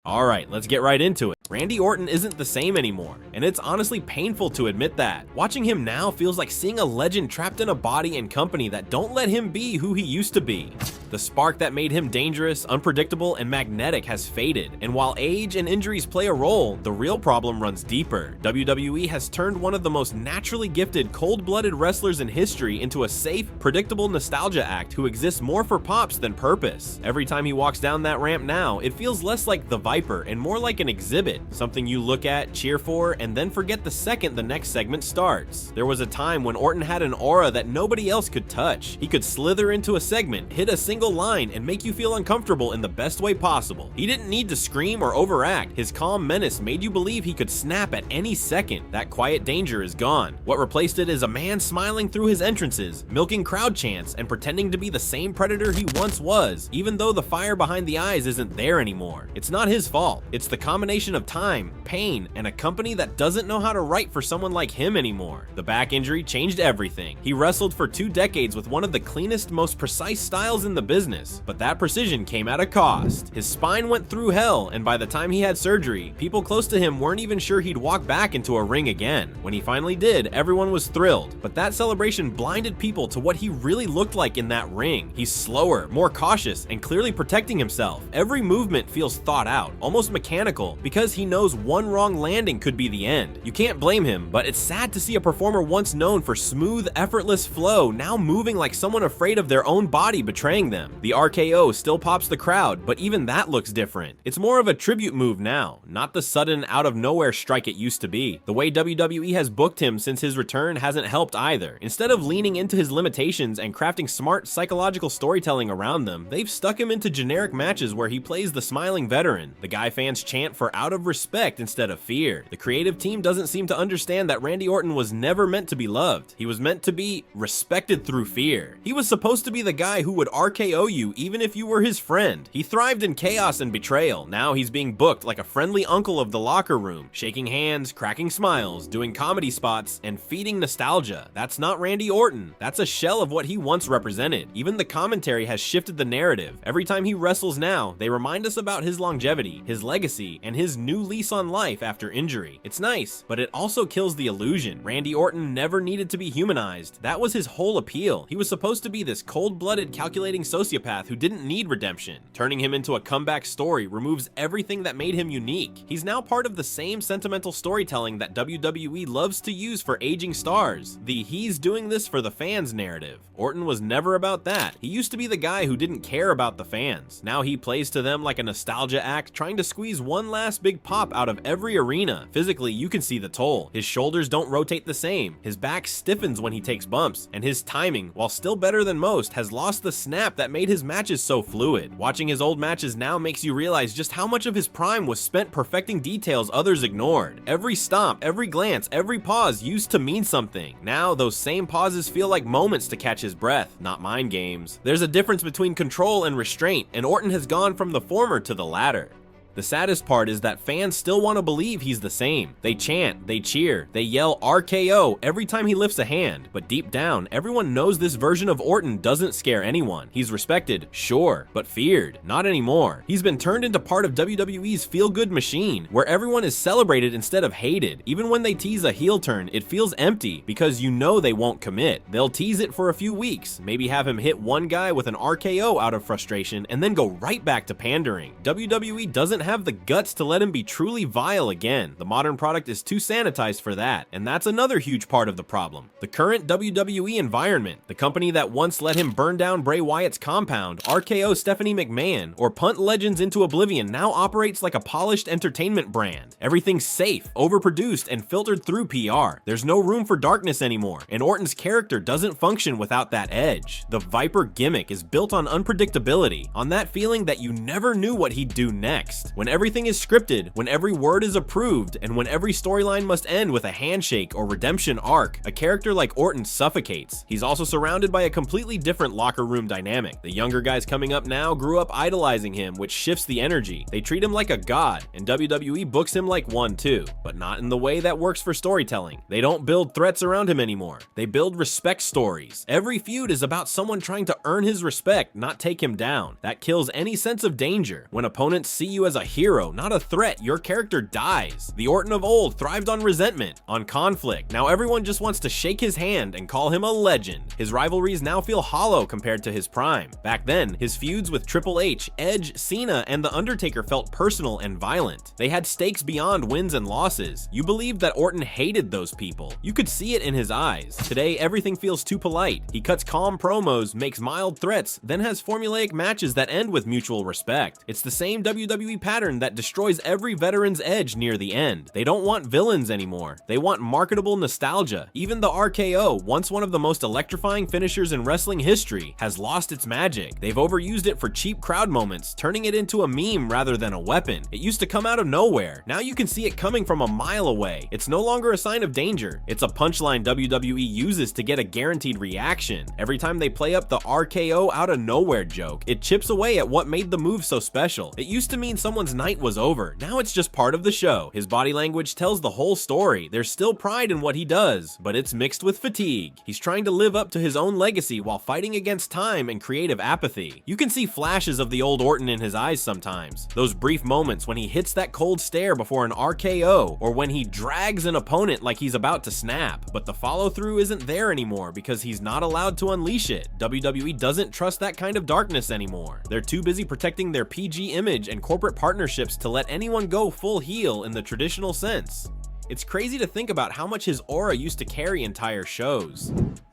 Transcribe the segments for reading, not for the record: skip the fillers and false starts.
Alright, let's get right into it. Randy Orton isn't the same anymore, and it's honestly painful to admit that. Watching him now feels like seeing a legend trapped in a body and company that don't let him be who he used to be. The spark that made him dangerous, unpredictable, and magnetic has faded, and while age and injuries play a role, the real problem runs deeper. WWE has turned one of the most naturally gifted, cold-blooded wrestlers in history into a safe, predictable nostalgia act who exists more for pops than purpose. Every time he walks down that ramp now, it feels less like the Viper and more like an exhibit, something you look at, cheer for, and then forget the second the next segment starts. There was a time when Orton had an aura that nobody else could touch. He could slither into a segment, hit a single line, and make you feel uncomfortable in the best way possible. He didn't need to scream or overact. His calm menace made you believe he could snap at any second. That quiet danger is gone. What replaced it is a man smiling through his entrances, milking crowd chants, and pretending to be the same predator he once was, even though the fire behind the eyes isn't there anymore. It's not his fault. It's the combination of time, pain, and a company that doesn't know how to write for someone like him anymore. The back injury changed everything. He wrestled for 2 decades with one of the cleanest, most precise styles in the business, but that precision came at a cost. His spine went through hell, and by the time he had surgery, people close to him weren't even sure he'd walk back into a ring again. When he finally did, everyone was thrilled, but that celebration blinded people to what he really looked like in that ring. He's slower, more cautious, and clearly protecting himself. Every movement feels thought out, almost mechanical, because he knows one wrong landing could be the end. You can't blame him, but it's sad to see a performer once known for smooth, effortless flow now moving like someone afraid of their own body betraying them. The RKO still pops the crowd, but even that looks different. It's more of a tribute move now, not the sudden, out-of-nowhere strike it used to be. The way WWE has booked him since his return hasn't helped either. Instead of leaning into his limitations and crafting smart psychological storytelling around them, they've stuck him into generic matches where he plays the smiling veteran, the guy fans chant for out of respect instead of fear. The creative team doesn't seem to understand that Randy Orton was never meant to be loved. He was meant to be respected through fear. He was supposed to be the guy who would RKO you even if you were his friend. He thrived in chaos and betrayal. Now he's being booked like a friendly uncle of the locker room, shaking hands, cracking smiles, doing comedy spots, and feeding nostalgia. That's not Randy Orton. That's a shell of what he once represented. Even the commentary has shifted the narrative. Every time he wrestles now, they remind us about his longevity, his legacy, and his new lease on life after injury. It's nice, but it also kills the illusion. Randy Orton never needed to be humanized. That was his whole appeal. He was supposed to be this cold-blooded, calculating sociopath who didn't need redemption. Turning him into a comeback story removes everything that made him unique. He's now part of the same sentimental storytelling that WWE loves to use for aging stars. The "he's doing this for the fans" narrative. Orton was never about that. He used to be the guy who didn't care about the fans. Now he plays to them like a nostalgia act, trying to squeeze one last big pop out of every arena. Physically, you can see the toll. His shoulders don't rotate the same. His back stiffens when he takes bumps, and his timing, while still better than most, has lost the snap that made his matches so fluid. Watching his old matches now makes you realize just how much of his prime was spent perfecting details others ignored. Every stomp, every glance, every pause used to mean something. Now, those same pauses feel like moments to catch his breath, not mind games. There's a difference between control and restraint, and Orton has gone from the former to the latter. The saddest part is that fans still want to believe he's the same. They chant, they cheer, they yell RKO every time he lifts a hand, but deep down, everyone knows this version of Orton doesn't scare anyone. He's respected, sure, but feared, not anymore. He's been turned into part of WWE's feel-good machine, where everyone is celebrated instead of hated. Even when they tease a heel turn, it feels empty, because you know they won't commit. They'll tease it for a few weeks, maybe have him hit one guy with an RKO out of frustration, and then go right back to pandering. WWE doesn't have the guts to let him be truly vile again. The modern product is too sanitized for that, and that's another huge part of the problem. The current WWE environment, the company that once let him burn down Bray Wyatt's compound, RKO Stephanie McMahon, or punt legends into oblivion, now operates like a polished entertainment brand. Everything's safe, overproduced, and filtered through PR. There's no room for darkness anymore, and Orton's character doesn't function without that edge. The Viper gimmick is built on unpredictability, on that feeling that you never knew what he'd do next. When everything is scripted, when every word is approved, and when every storyline must end with a handshake or redemption arc, a character like Orton suffocates. He's also surrounded by a completely different locker room dynamic. The younger guys coming up now grew up idolizing him, which shifts the energy. They treat him like a god, and WWE books him like one too, but not in the way that works for storytelling. They don't build threats around him anymore. They build respect stories. Every feud is about someone trying to earn his respect, not take him down. That kills any sense of danger. When opponents see you as a hero, not a threat, your character dies. The Orton of old thrived on resentment, on conflict. Now everyone just wants to shake his hand and call him a legend. His rivalries now feel hollow compared to his prime. Back then, his feuds with Triple H, Edge, Cena, and The Undertaker felt personal and violent. They had stakes beyond wins and losses. You believed that Orton hated those people. You could see it in his eyes. Today, everything feels too polite. He cuts calm promos, makes mild threats, then has formulaic matches that end with mutual respect. It's the same WWE pattern that destroys every veteran's edge near the end. They don't want villains anymore. They want marketable nostalgia. Even the RKO, once one of the most electrifying finishers in wrestling history, has lost its magic. They've overused it for cheap crowd moments, turning it into a meme rather than a weapon. It used to come out of nowhere. Now you can see it coming from a mile away. It's no longer a sign of danger. It's a punchline WWE uses to get a guaranteed reaction. Every time they play up the RKO out of nowhere joke, it chips away at what made the move so special. It used to mean someone's night was over. Now it's just part of the show. His body language tells the whole story. There's still pride in what he does, but it's mixed with fatigue. He's trying to live up to his own legacy while fighting against time and creative apathy. You can see flashes of the old Orton in his eyes sometimes. Those brief moments when he hits that cold stare before an RKO, or when he drags an opponent like he's about to snap. But the follow-through isn't there anymore because he's not allowed to unleash it. WWE doesn't trust that kind of darkness anymore. They're too busy protecting their PG image and corporate partnerships to let anyone go full heel in the traditional sense. It's crazy to think about how much his aura used to carry entire shows.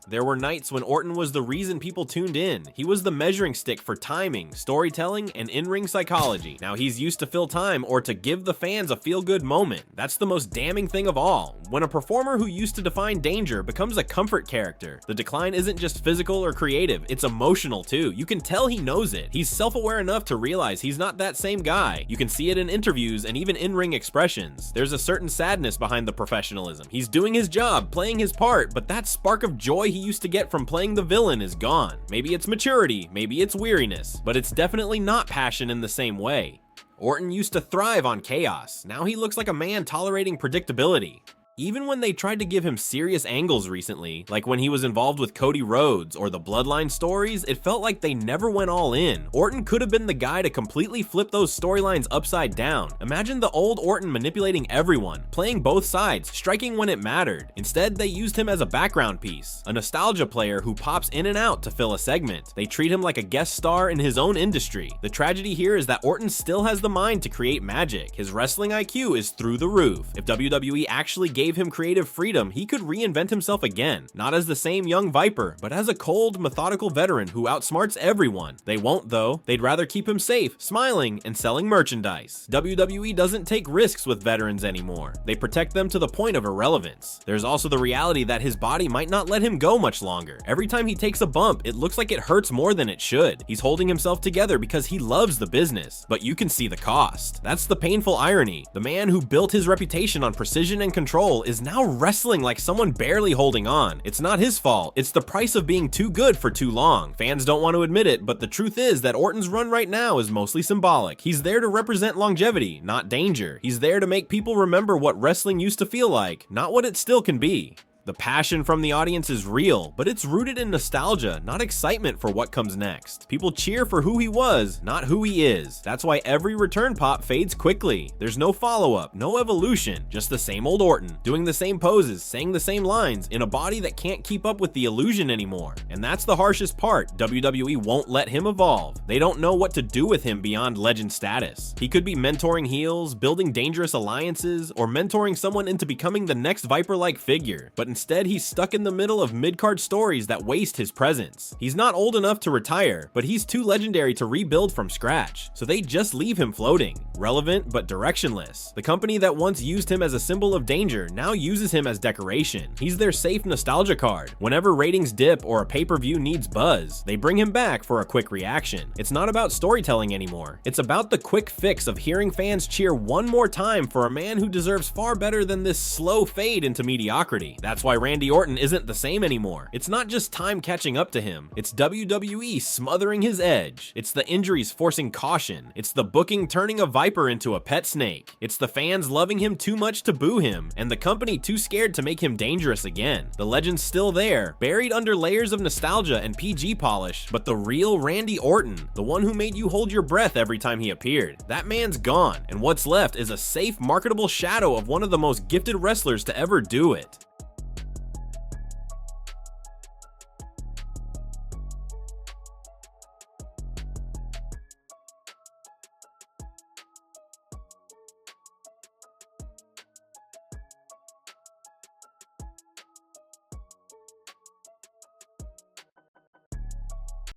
There were nights when Orton was the reason people tuned in. He was the measuring stick for timing, storytelling, and in-ring psychology. Now he's used to fill time or to give the fans a feel-good moment. That's the most damning thing of all. When a performer who used to define danger becomes a comfort character, the decline isn't just physical or creative, it's emotional too. You can tell he knows it. He's self-aware enough to realize he's not that same guy. You can see it in interviews and even in-ring expressions. There's a certain sadness behind the professionalism. He's doing his job, playing his part, but that spark of joy he used to get from playing the villain is gone. Maybe it's maturity, maybe it's weariness, but it's definitely not passion in the same way. Orton used to thrive on chaos. Now he looks like a man tolerating predictability. Even when they tried to give him serious angles recently, like when he was involved with Cody Rhodes or the Bloodline stories, it felt like they never went all in. Orton could have been the guy to completely flip those storylines upside down. Imagine the old Orton manipulating everyone, playing both sides, striking when it mattered. Instead, they used him as a background piece, a nostalgia player who pops in and out to fill a segment. They treat him like a guest star in his own industry. The tragedy here is that Orton still has the mind to create magic. His wrestling IQ is through the roof. If WWE actually gave him creative freedom, he could reinvent himself again, not as the same young Viper, but as a cold, methodical veteran who outsmarts everyone. They won't though. They'd rather keep him safe, smiling, and selling merchandise. WWE doesn't take risks with veterans anymore. They protect them to the point of irrelevance. There's also the reality that his body might not let him go much longer. Every time he takes a bump, it looks like it hurts more than it should. He's holding himself together because he loves the business, but you can see the cost. That's the painful irony. The man who built his reputation on precision and control is now wrestling like someone barely holding on. It's not his fault, it's the price of being too good for too long. Fans don't want to admit it, but the truth is that Orton's run right now is mostly symbolic. He's there to represent longevity, not danger. He's there to make people remember what wrestling used to feel like, not what it still can be. The passion from the audience is real, but it's rooted in nostalgia, not excitement for what comes next. People cheer for who he was, not who he is. That's why every return pop fades quickly. There's no follow-up, no evolution, just the same old Orton, doing the same poses, saying the same lines, in a body that can't keep up with the illusion anymore. And that's the harshest part. WWE won't let him evolve. They don't know what to do with him beyond legend status. He could be mentoring heels, building dangerous alliances, or mentoring someone into becoming the next Viper-like figure. But instead, he's stuck in the middle of mid-card stories that waste his presence. He's not old enough to retire, but he's too legendary to rebuild from scratch, so they just leave him floating, relevant but directionless. The company that once used him as a symbol of danger now uses him as decoration. He's their safe nostalgia card. Whenever ratings dip or a pay-per-view needs buzz, they bring him back for a quick reaction. It's not about storytelling anymore. It's about the quick fix of hearing fans cheer one more time for a man who deserves far better than this slow fade into mediocrity. That's why Randy Orton isn't the same anymore. It's not just time catching up to him, it's WWE smothering his edge. It's the injuries forcing caution. It's the booking turning a viper into a pet snake. It's the fans loving him too much to boo him, and the company too scared to make him dangerous again. The legend's still there, buried under layers of nostalgia and PG polish, but the real Randy Orton, the one who made you hold your breath every time he appeared, that man's gone, and what's left is a safe, marketable shadow of one of the most gifted wrestlers to ever do it.